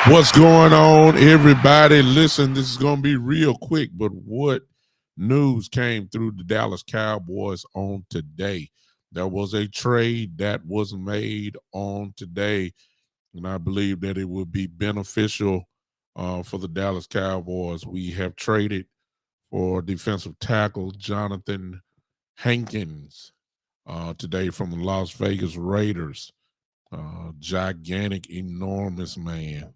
What's going on, everybody? Listen, this is going to be real quick, but what news came through the Dallas Cowboys on today? There was a trade that was made on today, and I believe that it would be beneficial for the Dallas Cowboys. We have traded for defensive tackle Johnathan Hankins today from the Las Vegas Raiders. Gigantic, enormous man.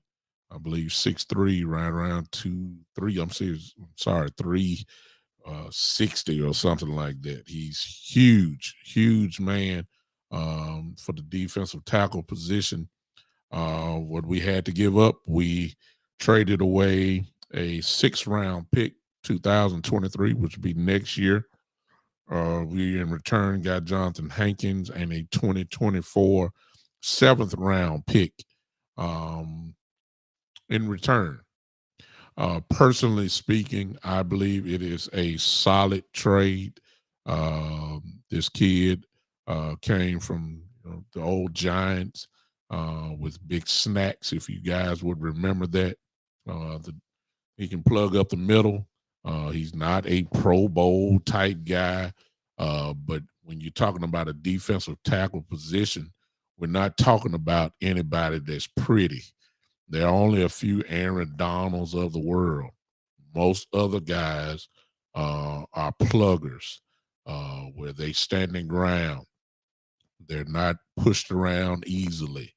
I believe 6'3", right around 2'3". I'm serious. I'm sorry, 360 or something like that. He's huge, huge man for the defensive tackle position. What we had to give up, we traded away a 6th-round pick, 2023, which would be next year. We in return got Johnathan Hankins and a 2024 7th-round pick in return. Personally speaking, I believe it is a solid trade. This kid came from the old Giants with big snacks, if you guys would remember that. He can plug up the middle. He's not a Pro Bowl type guy, but when you're talking about a defensive tackle position, we're not talking about anybody that's pretty. There are only a few Aaron Donalds of the world. Most other guys are pluggers, where they standing ground. They're not pushed around easily.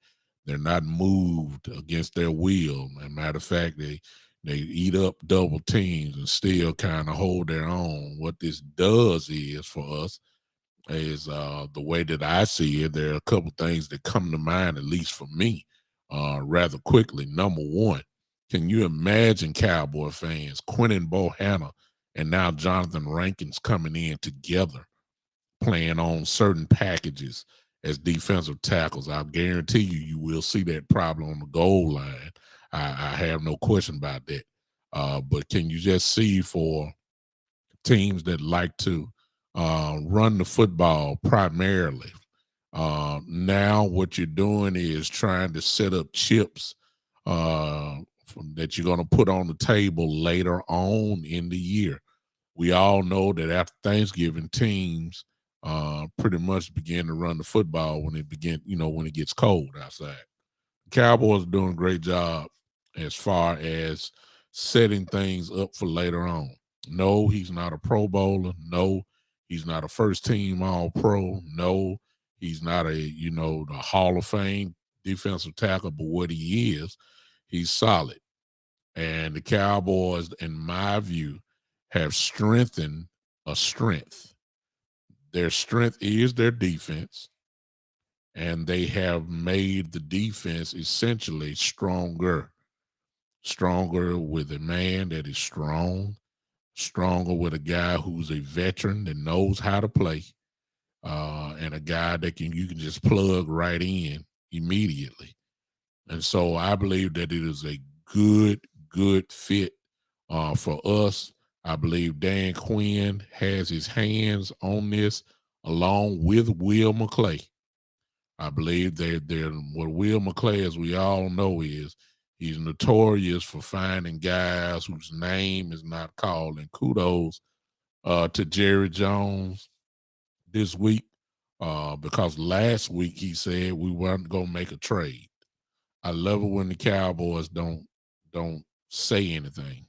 They're not moved against their will. As a matter of fact, they eat up double teams and still kind of hold their own. What this does is for us is the way that I see it. There are a couple things that come to mind, at least for me, rather quickly. Number one, can you imagine Cowboy fans, Quentin Bohanna and now Johnathan Rankins coming in together, playing on certain packages as defensive tackles? I'll guarantee you will see that problem on the goal line. I have no question about that. But can you just see for teams that like to run the football primarily? Now what you're doing is trying to set up chips that you're going to put on the table later on in the year. We all know that after Thanksgiving, teams pretty much begin to run the football when when it gets cold outside. The Cowboys are doing a great job as far as setting things up for later on. No, he's not a Pro Bowler. No, he's not a first team All Pro. No, he's not the Hall of Fame defensive tackle, but what he is, he's solid. And the Cowboys, in my view, have strengthened a strength. Their strength is their defense, and they have made the defense essentially stronger. Stronger with a man that is strong, stronger with a guy who's a veteran that knows how to play, and a guy that you can just plug right in immediately. And so I believe that it is a good fit for us. I believe Dan Quinn has his hands on this along with Will McClay. I believe they're what Will McClay, as we all know, is he's notorious for finding guys whose name is not called. And kudos to Jerry Jones this week, because last week he said we weren't gonna make a trade. I love it when the Cowboys don't say anything.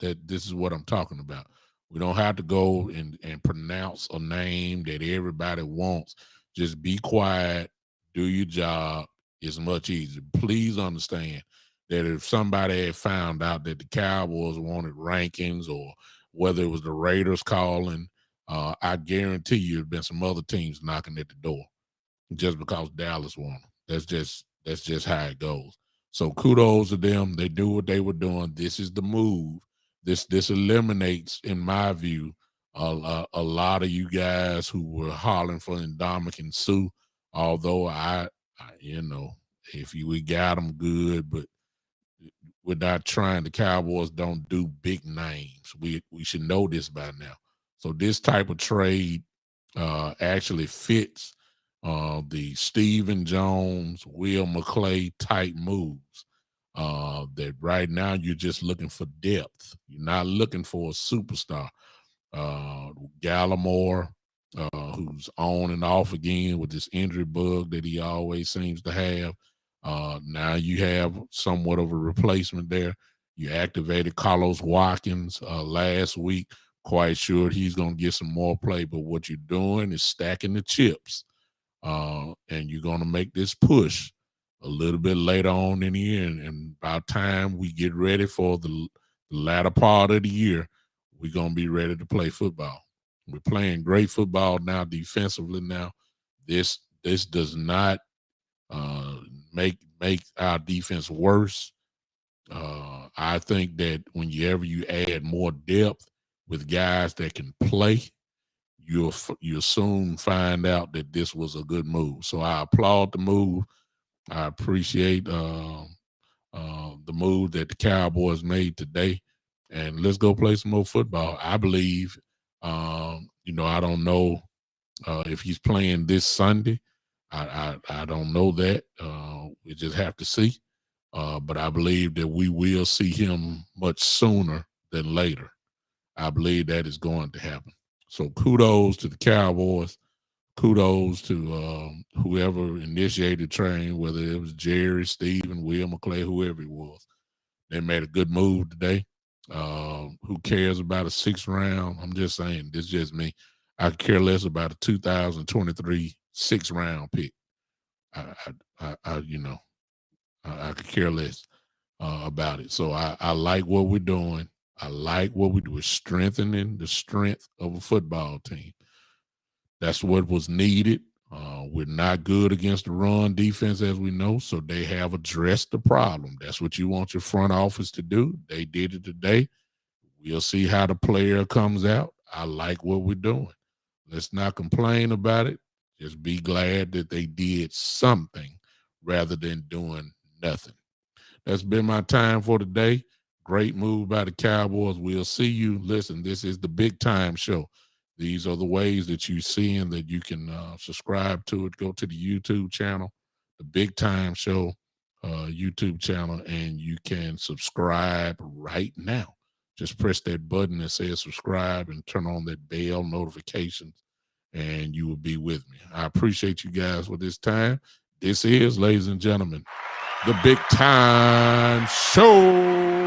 This is what I'm talking about. We don't have to go and pronounce a name that everybody wants. Just be quiet, do your job. It's much easier. Please understand that if somebody had found out that the Cowboys wanted rankings, or whether it was the Raiders calling, I guarantee you there's been some other teams knocking at the door just because Dallas won them. That's just how it goes. So kudos to them. They knew what they were doing. This is the move. This eliminates, in my view, a lot of you guys who were hollering for Ndamukong Suh. Although if we got them, good, but we're not trying. The Cowboys don't do big names. We should know this by now. So this type of trade actually fits the Stephen Jones, Will McClay type moves. That right now you're just looking for depth. You're not looking for a superstar. Gallimore, who's on and off again with this injury bug that he always seems to have. Now you have somewhat of a replacement there. You activated Carlos Watkins last week. Quite sure he's going to get some more play, but what you're doing is stacking the chips, and you're going to make this push a little bit later on in the year. And by the time we get ready for the latter part of the year, we're going to be ready to play football. We're playing great football now defensively now. This does not make our defense worse. I think that whenever you add more depth with guys that can play, you'll soon find out that this was a good move. So I applaud the move. I appreciate the move that the Cowboys made today, and let's go play some more football. I believe, I don't know if he's playing this Sunday. I don't know that. We just have to see. But I believe that we will see him much sooner than later. I believe that is going to happen. So kudos to the Cowboys. Kudos to whoever initiated train, whether it was Jerry, Steven, Will McClay, whoever it was. They made a good move today. Who cares about a 6th round? I'm just saying, this is just me. I care less about a 2023 6th round pick. I could care less about it. So I like what we're doing. I like what we do. We're strengthening the strength of a football team. That's what was needed. We're not good against the run defense, as we know, so they have addressed the problem. That's what you want your front office to do. They did it today. We'll see how the player comes out. I like what we're doing. Let's not complain about it. Just be glad that they did something rather than doing nothing. That's been my time for today. Great move by the Cowboys. We'll see you. Listen, this is the Big Time Show. These are the ways that you see and that you can subscribe to it. Go to the YouTube channel, the Big Time Show YouTube channel, and you can subscribe right now. Just press that button that says subscribe and turn on that bell notifications, and you will be with me. I appreciate you guys for this time. This is, ladies and gentlemen, the Big Time Show.